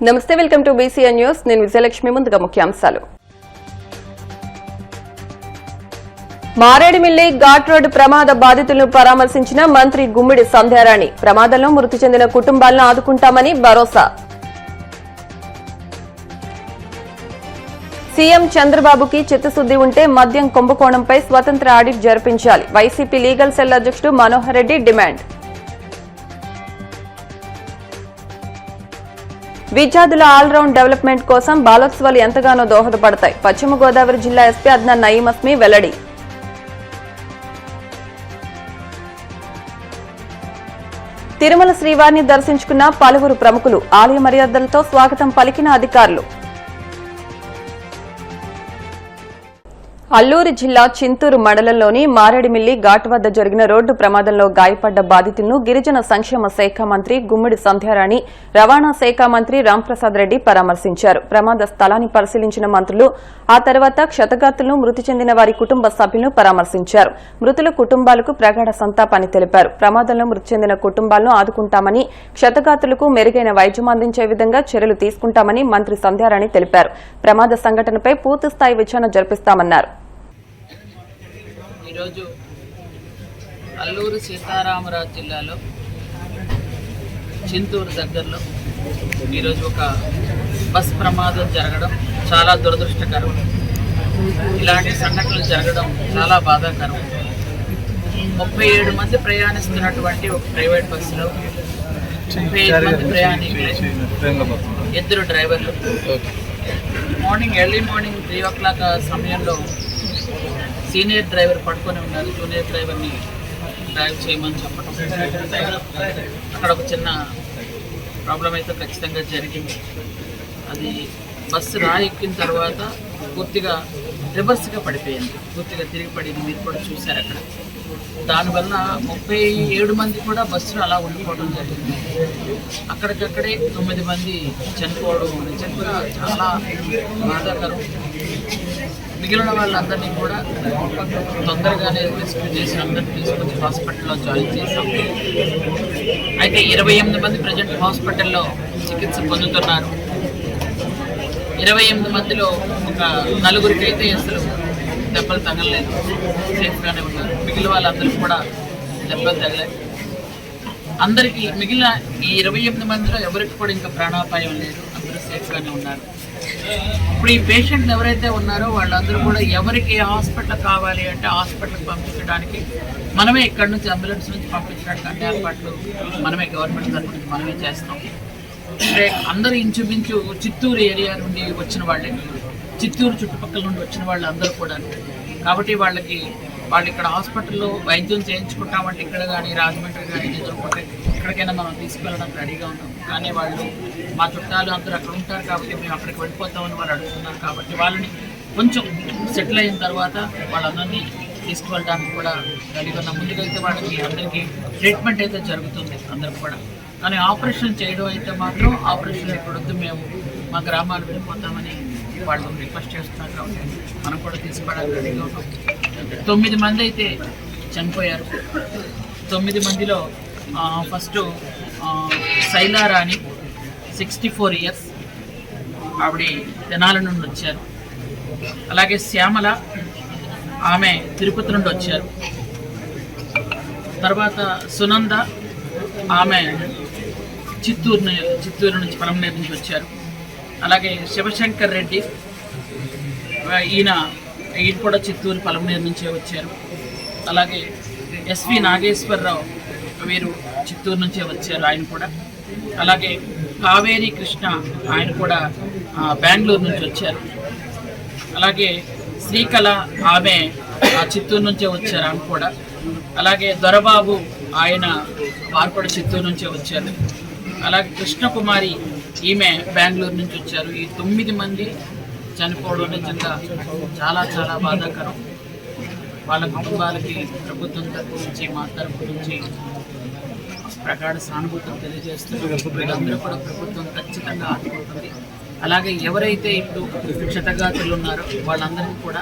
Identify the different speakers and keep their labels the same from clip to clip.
Speaker 1: నమస్తే, welcome to BCN news. నేను విజయలక్ష్మి. ముందుగా ముఖ్యాంశాలు. మారేడుమిల్లి ఘాట్ రోడ్డు ప్రమాద బాధితులను పరామర్శించిన మంత్రి గుమ్మిడి సంధ్యారాణి. ప్రమాదంలో మృతి చెందిన కుటుంబాలను ఆదుకుంటామని భరోసా. సీఎం చంద్రబాబుకి చిత్తశుద్ది ఉంటే మద్యం కుంభకోణంపై స్వతంత్ర ఆడిట్ జరిపించాలి. వైసీపీ లీగల్ సెల్ అధ్యక్షుడు మనోహర్ రెడ్డి డిమాండ్. విద్యార్థుల ఆల్రౌండ్ డెవలప్మెంట్ కోసం బాలోత్సవాలు ఎంతగానో దోహదపడతాయి. పశ్చిమ గోదావరి జిల్లా ఎస్పీ అద్నాన్ నయీం అస్మి వెల్లడి. తిరుమల శ్రీవారిని దర్శించుకున్న పలువురు ప్రముఖులు. ఆలయ మర్యాదలతో స్వాగతం పలికిన అధికారులు. అల్లూరు జిల్లా చింతూరు మండలంలోని మారేడుమిల్లి ఘాట్ వద్ద జరిగిన రోడ్డు ప్రమాదంలో గాయపడ్డ బాధితులను గిరిజన సంక్షేమ శాఖ మంత్రి గుమ్మిడి సంధ్యారాణి, రవాణా శాఖ మంత్రి రాంప్రసాద్ రెడ్డి పరామర్శించారు. ప్రమాద స్థలాన్ని పరిశీలించిన మంత్రులు ఆ తర్వాత క్షతగాత్రులను, మృతి చెందిన వారి కుటుంబ సభ్యులను పరామర్శించారు. మృతుల కుటుంబాలకు ప్రగాఢ సంతాపాన్ని తెలిపారు. ప్రమాదంలో మృతి చెందిన కుటుంబాలను ఆదుకుంటామని, క్షతగాత్రులకు మెరుగైన వైద్యం అందించే విధంగా చర్యలు తీసుకుంటామని మంత్రి సంధ్యారాణి తెలిపారు. ప్రమాద సంఘటనపై పూర్తిస్థాయి విచారణ జరిపిస్తామన్నారు.
Speaker 2: ఈరోజు అల్లూరు సీతారామరాజు జిల్లాలో చింతూరు దగ్గరలో ఈరోజు ఒక బస్ ప్రమాదం జరగడం చాలా దురదృష్టకరం. ఇలాంటి సంఘటనలు జరగడం చాలా బాధాకరం. 37 మంది ప్రయాణిస్తున్నటువంటి ఒక ప్రైవేట్ బస్సులో 35 మంది ప్రయాణికులు, 2 డ్రైవర్లు. ఎర్లీ మార్నింగ్ 3 o'clock సమయంలో సీనియర్ డ్రైవర్ పట్టుకొని ఉన్నారు. జూనియర్ డ్రైవర్ని డ్రైవ్ చేయమని చెప్పడం, అక్కడ ఒక చిన్న ప్రాబ్లం అయితే ఖచ్చితంగా జరిగింది. అది బస్సు ఎక్కిన తర్వాత పూర్తిగా రివర్స్గా పడిపోయింది, పూర్తిగా తిరిగి పడింది. మీరు కూడా చూశారు అక్కడ. దానివల్ల 37 మంది కూడా బస్సులో అలా ఉండిపోవడం జరిగింది. అక్కడికక్కడే 9 మంది చనిపోవడం నిజంగా చాలా బాధాకరం. మిగిలిన వాళ్ళందరినీ కూడా తొందరగానే రెస్క్యూ చేసి అందరినీ తీసుకొచ్చి హాస్పిటల్లో జాయిన్ చేశాం. అయితే 28 మంది ప్రజెంట్ హాస్పిటల్లో చికిత్స పొందుతున్నారు. 28 మందిలో ఒక 4గురికి అయితే అసలు దెబ్బలు తగలలేదు, సేఫ్గానే ఉన్నారు. మిగిలిన వాళ్ళందరికీ కూడా దెబ్బలు తగలేదు. అందరికీ మిగిలిన ఈ 28 మందిలో ఎవరికి కూడా ఇంకా ప్రాణాపాయం లేదు, అందరూ సేఫ్గానే ఉన్నారు. ఇప్పుడు ఈ పేషెంట్లు ఎవరైతే ఉన్నారో వాళ్ళందరూ కూడా ఎవరికి ఏ హాస్పిటల్ కావాలి అంటే హాస్పిటల్కి పంపించడానికి మనమే ఇక్కడి నుంచి అంబులెన్స్ నుంచి పంపించడానికి అన్ని ఏర్పాట్లు మనమే గవర్నమెంట్ తరఫు నుంచి మనమే చేస్తాం. అంటే అందరూ ఇంచుమించు చిత్తూరు ఏరియా నుండి వచ్చిన వాళ్ళే, చిత్తూరు చుట్టుపక్కల నుండి వచ్చిన వాళ్ళు అందరూ కూడా. కాబట్టి వాళ్ళు ఇక్కడ హాస్పిటల్లో వైద్యం చేయించుకుంటామంటే ఇక్కడ కానీ రాజమండ్రి కానీ ఎదుర్కొంటే ఎక్కడికైనా మనం తీసుకెళ్ళడానికి రెడీగా ఉన్నాం. కానీ వాళ్ళు మా చుట్టాలు అందరూ అక్కడ ఉంటారు కాబట్టి మేము అక్కడికి వెళ్ళిపోతామని వాళ్ళు అడుగుతున్నారు. కాబట్టి వాళ్ళని కొంచెం సెటిల్ అయిన తర్వాత వాళ్ళందరినీ తీసుకువెళ్ళడానికి కూడా రెడీగా ఉన్నాం. ముందుగా అయితే వాళ్ళకి అందరికీ ట్రీట్మెంట్ అయితే జరుగుతుంది అందరికి కూడా. కానీ ఆపరేషన్ చేయడం అయితే మాత్రం ఆపరేషన్ ఎక్కడొద్దు, మేము మా గ్రామాలు వెళ్ళిపోతామని వాళ్ళు రిక్వెస్ట్ చేస్తున్నారు. కాబట్టి మనం కూడా తీసుకోవడానికి రెడీగా ఉన్నాం. 9 మంది అయితే చనిపోయారు. 9 మందిలో ఫస్ట్ శైలారాణి 64 years, ఆవిడ తెనాల నుండి వచ్చారు. అలాగే శ్యామల, ఆమె తిరుపతి నుండి వచ్చారు. తర్వాత సునంద, ఆమె చిత్తూరు నుంచి పలమనేరు నుంచి వచ్చారు. అలాగే శివశంకర్ రెడ్డి, ఈయన కూడా చిత్తూరు పలమనేరు నుంచే వచ్చారు. అలాగే ఎస్వి నాగేశ్వరరావు, వీరు చిత్తూరు నుంచే వచ్చారు ఆయన కూడా. అలాగే కావేరి కృష్ణ, ఆయన కూడా బెంగళూరు నుంచి వచ్చారు. అలాగే శ్రీకళ, ఆమె చిత్తూరు నుంచే వచ్చారు ఆమె కూడా. అలాగే దొరబాబు, వారు కూడా చిత్తూరు నుంచే వచ్చారు. అలాగే కృష్ణకుమారి, ఈమె బెంగళూరు నుంచి వచ్చారు. ఈ 9 మంది చనిపోవడం నిజంగా చాలా చాలా బాధాకరం. వాళ్ళ కుటుంబాలకి ప్రభుత్వం తరపు నుంచి, మా తరపు నుంచి ప్రగాఢ సానుభూతిని తెలియజేస్తున్నారు. వీళ్ళందరూ కూడా ప్రభుత్వం ఖచ్చితంగా ఆదుకుంటుంది. అలాగే ఎవరైతే ఇప్పుడు క్షతగాత్రులు ఉన్నారో వాళ్ళందరికీ కూడా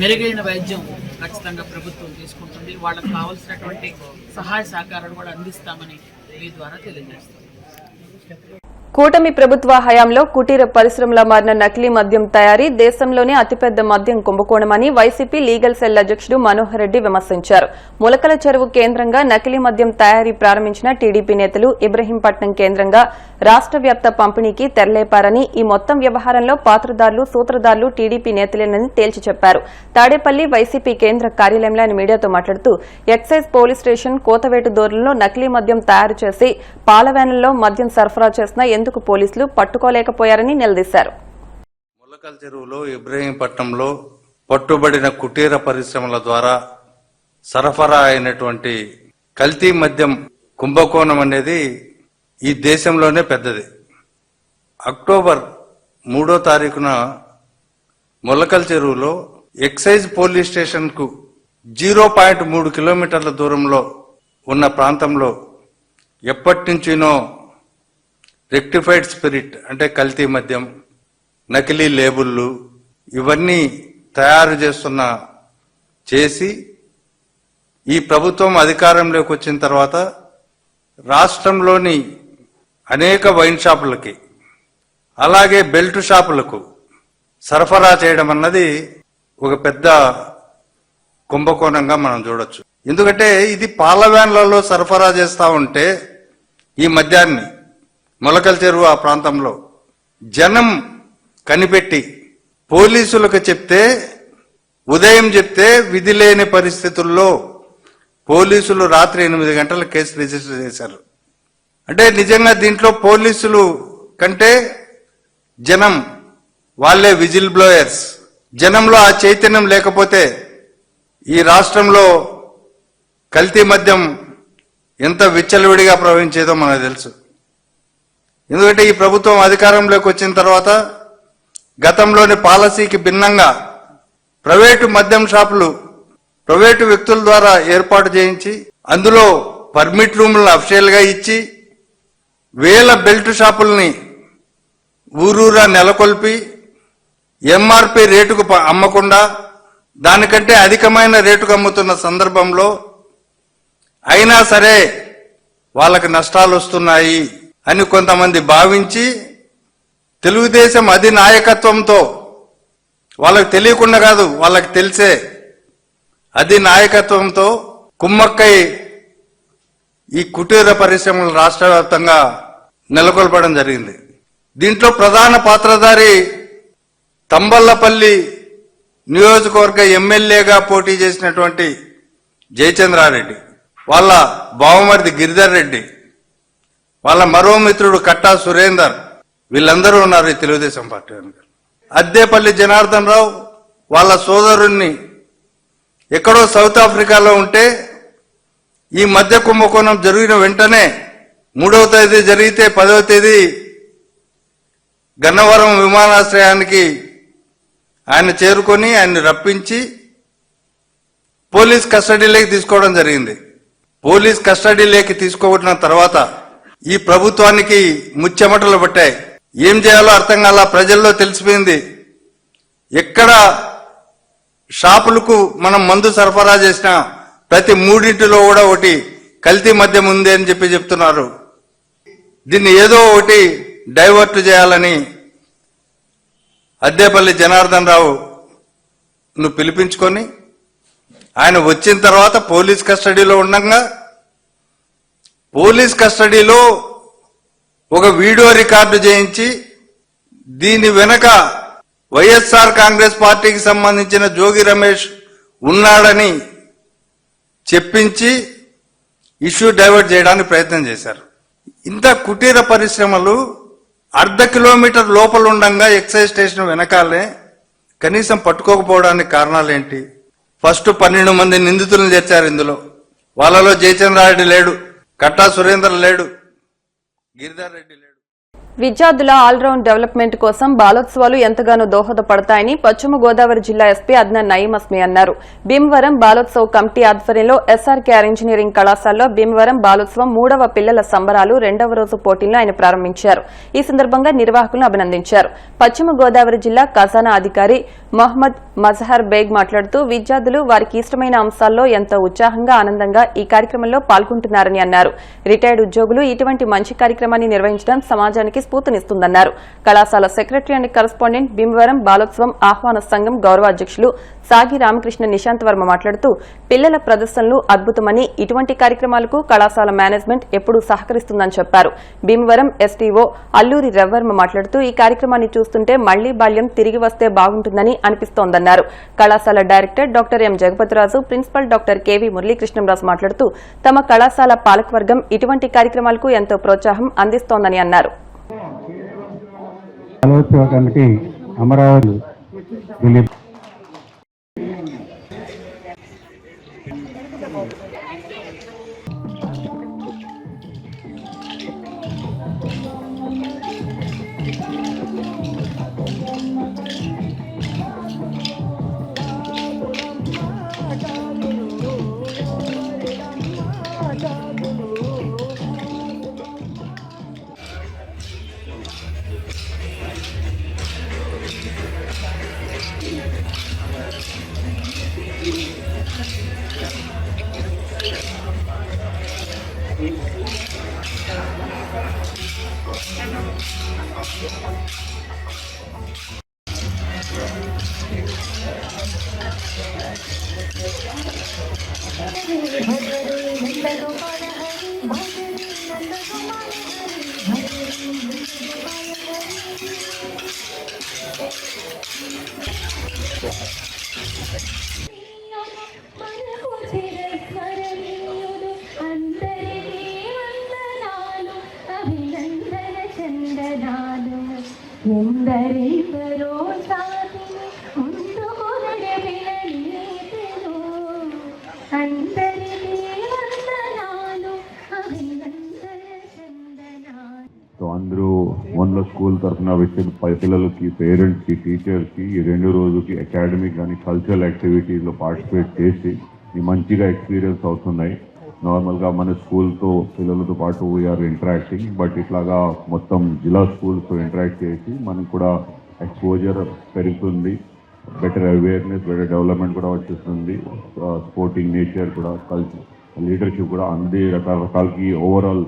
Speaker 2: మెరుగైన వైద్యం ఖచ్చితంగా ప్రభుత్వం తీసుకుంటుంది. వాళ్ళకు కావాల్సినటువంటి సహాయ సహకారాలు కూడా అందిస్తామని మీ ద్వారా తెలియజేస్తాం.
Speaker 1: కూటమి ప్రభుత్వ హయాంలో కుటీర పరిశ్రమల మారిన నకిలీ మద్యం తయారీ దేశంలోనే అతిపెద్ద మద్యం కుంభకోణమని వైసీపీ లీగల్ సెల్ అధ్యక్షుడు మనోహర్ రెడ్డి విమర్శించారు. ములకల చెరువు కేంద్రంగా నకిలీ మద్యం తయారీ ప్రారంభించిన టీడీపీ నేతలు ఇబ్రహీంపట్నం కేంద్రంగా రాష్ట్ర వ్యాప్త పంపిణీకి తెరలేపారని, ఈ మొత్తం వ్యవహారంలో పాత్రదారులు సూత్రధారులు టీడీపీ నేతలేనని తేల్చి చెప్పారు. తాడేపల్లి వైసీపీ కేంద్ర కార్యాలయంలో ఆయన మీడియాతో మాట్లాడుతూ ఎక్సైజ్ పోలీస్ స్టేషన్ కోతవేటు దూరంలో నకిలీ మద్యం తయారు చేసి పాలవ్యాన్లలో మద్యం సరఫరా చేసిన ఎందుకు పోలీసులు పట్టుకోలేకపోయారని నిలదీశారు.
Speaker 3: ములకల చెరువులో ఇబ్రహీంపట్నంలో పట్టుబడిన కుటీర పరిశ్రమల ద్వారా సరఫరా అయినటువంటి కల్తీ మద్యం కుంభకోణం అనేది ఈ దేశంలోనే పెద్దది. అక్టోబర్ 3వ తారీఖున ములకల చెరువులో ఎక్సైజ్ పోలీస్ స్టేషన్ కు 0.3 కిలోమీటర్ల దూరంలో ఉన్న ప్రాంతంలో ఎప్పటి నుంచినో రెక్టిఫైడ్ స్పిరిట్ అంటే కల్తీ మద్యం, నకిలీ లేబుళ్ళు ఇవన్నీ తయారు చేసి ఈ ప్రభుత్వం అధికారంలోకి వచ్చిన తర్వాత రాష్ట్రంలోని అనేక వైన్ షాపులకి అలాగే బెల్ట్ షాపులకు సరఫరా చేయడం అన్నది ఒక పెద్ద కుంభకోణంగా మనం చూడొచ్చు. ఎందుకంటే ఇది పాల వ్యాన్లలో సరఫరా చేస్తా ఉంటే ఈ మద్యాన్ని ములకల చెరువు ఆ ప్రాంతంలో జనం కనిపెట్టి పోలీసులకు చెప్తే, ఉదయం చెప్తే విధి లేని పరిస్థితుల్లో పోలీసులు రాత్రి 8 గంటల కేసు రిజిస్టర్ చేశారు. అంటే నిజంగా దీంట్లో పోలీసులు కంటే జనం వాళ్లే విజిల్ బ్లోయర్స్. జనంలో ఆ చైతన్యం లేకపోతే ఈ రాష్ట్రంలో కల్తీ మద్యం ఎంత విచ్చలవిడిగా ప్రవహించేదో మనకు తెలుసు. ఎందుకంటే ఈ ప్రభుత్వం అధికారంలోకి వచ్చిన తర్వాత గతంలోని పాలసీకి భిన్నంగా ప్రైవేటు మద్యం షాపులు ప్రైవేటు వ్యక్తుల ద్వారా ఏర్పాటు చేయించి అందులో పర్మిట్ రూములను అఫిషియల్ గా ఇచ్చి వేల బెల్ట్ షాపుల్ని ఊరూరా నెలకొల్పి ఎంఆర్పి రేటుకు అమ్మకుండా దానికంటే అధికమైన రేటుకు అమ్ముతున్న సందర్భంలో అయినా సరే వాళ్ళకి నష్టాలు వస్తున్నాయి అని కొంతమంది భావించి తెలుగుదేశం అధినాయకత్వంతో, వాళ్ళకి తెలియకుండా కాదు వాళ్ళకి తెలిసే అధినాయకత్వంతో కుమ్మక్కై ఈ కుటీర పరిశ్రమలు రాష్ట్ర వ్యాప్తంగా నెలకొల్పడం జరిగింది. దీంట్లో ప్రధాన పాత్రధారి తంబళ్లపల్లి నియోజకవర్గ ఎమ్మెల్యేగా పోటీ చేసినటువంటి జయచంద్రారెడ్డి, వాళ్ళ బావమరిది గిరిధర్ రెడ్డి, వాళ్ళ మరో మిత్రుడు కట్టా సురేందర్, వీళ్ళందరూ ఉన్నారు ఈ తెలుగుదేశం పార్టీ. అద్దేపల్లి జనార్దన్ రావు వాళ్ళ సోదరుణ్ణి ఎక్కడో సౌత్ ఆఫ్రికాలో ఉంటే ఈ మద్య కుంభకోణం జరిగిన వెంటనే 3వ తేదీ జరిగితే 10వ తేదీ గన్నవరం విమానాశ్రయానికి ఆయన చేరుకొని ఆయన్ని రప్పించి పోలీస్ కస్టడీలోకి తీసుకోవడం జరిగింది. పోలీస్ కస్టడీలోకి తీసుకోబడిన తర్వాత ఈ ప్రభుత్వానికి ముచ్చెమటలు పట్టాయి. ఏం చేయాలో అర్థం కాల. ప్రజల్లో తెలిసిపోయింది ఎక్కడ షాపులకు మనం మందు సరఫరా చేసినా ప్రతి 3 కూడా ఒకటి కల్తీ మద్యం ఉంది అని చెప్తున్నారు. దీన్ని ఏదో ఒకటి డైవర్ట్ చేయాలని అద్దేపల్లి జనార్దన్ రావు పిలిపించుకొని ఆయన వచ్చిన తర్వాత పోలీస్ కస్టడీలో ఉండగా పోలీస్ కస్టడీలో ఒక వీడియో రికార్డు చేయించి దీని వెనక వైఎస్ఆర్ కాంగ్రెస్ పార్టీకి సంబంధించిన జోగి రమేష్ ఉన్నాడని చెప్పించి ఇష్యూ డైవర్ట్ చేయడానికి ప్రయత్నం చేశారు. ఇంత కుటీర పరిశ్రమలు 1/2 కిలోమీటర్ లోపల ఉండగా ఎక్సైజ్ స్టేషన్ వెనకాలే కనీసం పట్టుకోకపోవడానికి కారణాలేంటి? ఫస్ట్ 12 మంది నిందితులను చేర్చారు. ఇందులో వాళ్ళలో జయచంద్రారెడ్డి లేడు, కట్టా సురేందర్ లేడు, గిరిధర్ రెడ్డి లేడు.
Speaker 1: విద్యార్థుల ఆల్రౌండ్ డెవలప్మెంట్ కోసం బాలోత్సవాలు ఎంతగానో దోహదపడతాయని పశ్చిమ గోదావరి జిల్లా ఎస్పీ అద్నాన్ నయీం అస్మి అన్నారు. భీమవరం బాలోత్సవ్ కమిటీ ఆధ్వర్యంలో ఎస్ఆర్కేఆర్ ఇంజనీరింగ్ కళాశాలలో భీమవరం బాలోత్సవం 3వ పిల్లల సంబరాలు 2వ రోజు పోటీలను ఆయన ప్రారంభించారు. ఈ సందర్భంగా నిర్వాహకులను అభినందించారు. పశ్చిమ గోదావరి జిల్లా ఖజానా అధికారి మహ్మద్ మజహర్ బేగ్ మాట్లాడుతూ విద్యార్థులు వారికి ఇష్టమైన అంశాల్లో ఎంతో ఉత్సాహంగా ఆనందంగా ఈ కార్యక్రమంలో పాల్గొంటున్నారని అన్నారు. రిటైర్డ్ ఉద్యోగులు ఇటువంటి మంచి కార్యక్రమాన్ని నిర్వహించడం సమాజానికి స్ఫూర్తినిస్తుందన్నారు. కళాశాల సెక్రటరీ అండ్ కరస్పాండెంట్ భీమవరం బాలోత్సవం ఆహ్వాన సంఘం గౌరవాధ్యక్షులు సాగి రామకృష్ణ నిశాంత్ వర్మ మాట్లాడుతూ పిల్లల ప్రదర్శనలు అద్భుతమని, ఇటువంటి కార్యక్రమాలకు కళాశాల మేనేజ్మెంట్ ఎప్పుడూ సహకరిస్తుందని చెప్పారు. భీమవరం ఎస్టీఓ అల్లూరి రవివర్మ మాట్లాడుతూ ఈ కార్యక్రమాన్ని చూస్తుంటే మళ్లీ బాల్యం తిరిగి వస్తే బాగుంటుందని అనిపిస్తోందన్నారు. కళాశాల director doctor M Jagapathiraju, principal doctor KV Muralikrishnamraju మాట్లాడుతూ తమ కళాశాల పాలకవర్గం ఇటువంటి కార్యక్రమాలకు ఎంతో ప్రోత్సాహం అందిస్తోందని అన్నారు.
Speaker 4: ఎందరెందరో సాటిని ముందుకొనడెవిలనీతెను అందరికీ వందనాలు అభినందన చందనాలు.
Speaker 5: సో అందరూ వన్లో స్కూల్ తరఫున వచ్చే పిల్లలకి, పేరెంట్స్కి, టీచర్స్కి ఈ 2 రోజుకి అకాడమిక్ కానీ కల్చరల్ యాక్టివిటీస్లో పార్టిసిపేట్ చేసి మంచిగా ఎక్స్పీరియన్స్ అవుతున్నాయి. నార్మల్గా మన స్కూల్తో పిల్లలతో పాటు వీఆర్ ఇంటరాక్టింగ్, బట్ ఇట్లాగా మొత్తం జిల్లా స్కూల్స్తో ఇంటరాక్ట్ చేసి మనకు కూడా ఎక్స్పోజర్ పెరుగుతుంది, బెటర్ అవేర్నెస్, బెటర్ డెవలప్మెంట్ కూడా వచ్చేస్తుంది. స్పోర్టింగ్ నేచర్ కూడా, కల్చర్, లీడర్షిప్ కూడా అన్ని రకాలకి ఓవరాల్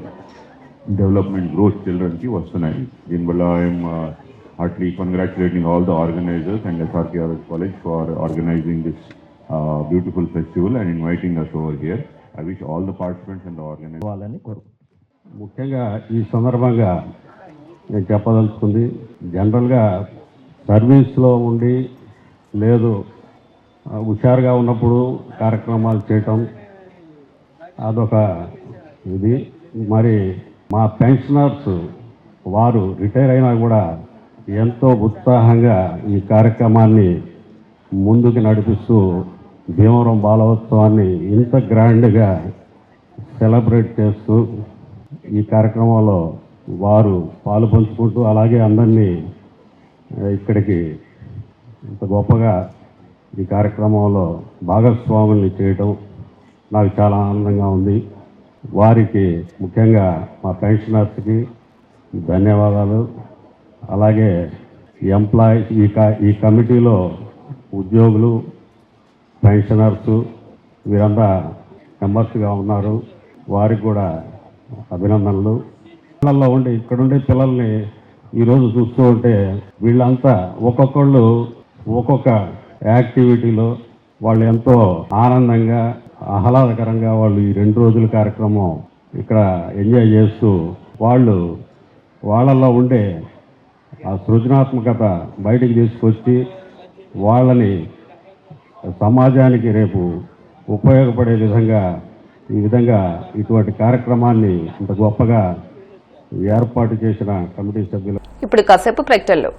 Speaker 5: డెవలప్మెంట్ గ్రోత్ చిల్డ్రన్కి వస్తున్నాయి. దీనివల్ల I'm heartily congratulating all the organisers and SRKRS College for organising this beautiful festival and inviting us over here. I wish all the participants and the organizers
Speaker 6: వాళ్ళని కోరుకుంటున్నాను. ముఖ్యంగా ఈ సందర్భంగా నేను చెప్పదలుచుకుంది, జనరల్గా సర్వీస్లో ఉండి లేదు హుషారుగా ఉన్నప్పుడు కార్యక్రమాలు చేయటం అదొక ఇది. మరి మా పెన్షనర్స్ వారు రిటైర్ అయినా కూడా ఎంతో ఉత్సాహంగా ఈ కార్యక్రమాన్ని ముందుకు నడిపిస్తూ భీమవరం బాలోత్సవాన్ని ఇంత గ్రాండ్గా సెలబ్రేట్ చేస్తూ ఈ కార్యక్రమంలో వారు పాలు పంచుకుంటూ అలాగే అందరినీ ఇక్కడికి ఇంత గొప్పగా ఈ కార్యక్రమంలో భాగస్వాముల్ని చేయటం నాకు చాలా ఆనందంగా ఉంది. వారికి ముఖ్యంగా మా పెన్షనర్స్కి ధన్యవాదాలు. అలాగే ఎంప్లాయీస్, ఈ కమిటీలో ఉద్యోగులు, పెన్షనర్స్ వీరంతా మెంబర్స్గా ఉన్నారు, వారికి కూడా అభినందనలు. పిల్లల్లో ఉండి ఇక్కడుండే పిల్లల్ని ఈరోజు చూస్తూ ఉంటే వీళ్ళంతా ఒక్కొక్కళ్ళు ఒక్కొక్క యాక్టివిటీలో వాళ్ళు ఎంతో ఆనందంగా, ఆహ్లాదకరంగా వాళ్ళు ఈ 2 రోజుల కార్యక్రమం ఇక్కడ ఎంజాయ్ చేస్తూ వాళ్ళల్లో ఉండే ఆ సృజనాత్మకత బయటికి తీసుకొచ్చి వాళ్ళని సమాజానికి రేపు ఉపయోగపడే విధంగా ఇటువంటి కార్యక్రమాన్ని ఇంత గొప్పగా ఏర్పాటు చేసిన కమిటీ సభ్యులు.
Speaker 1: ఇప్పుడు కాసేపు ప్రకటనలు.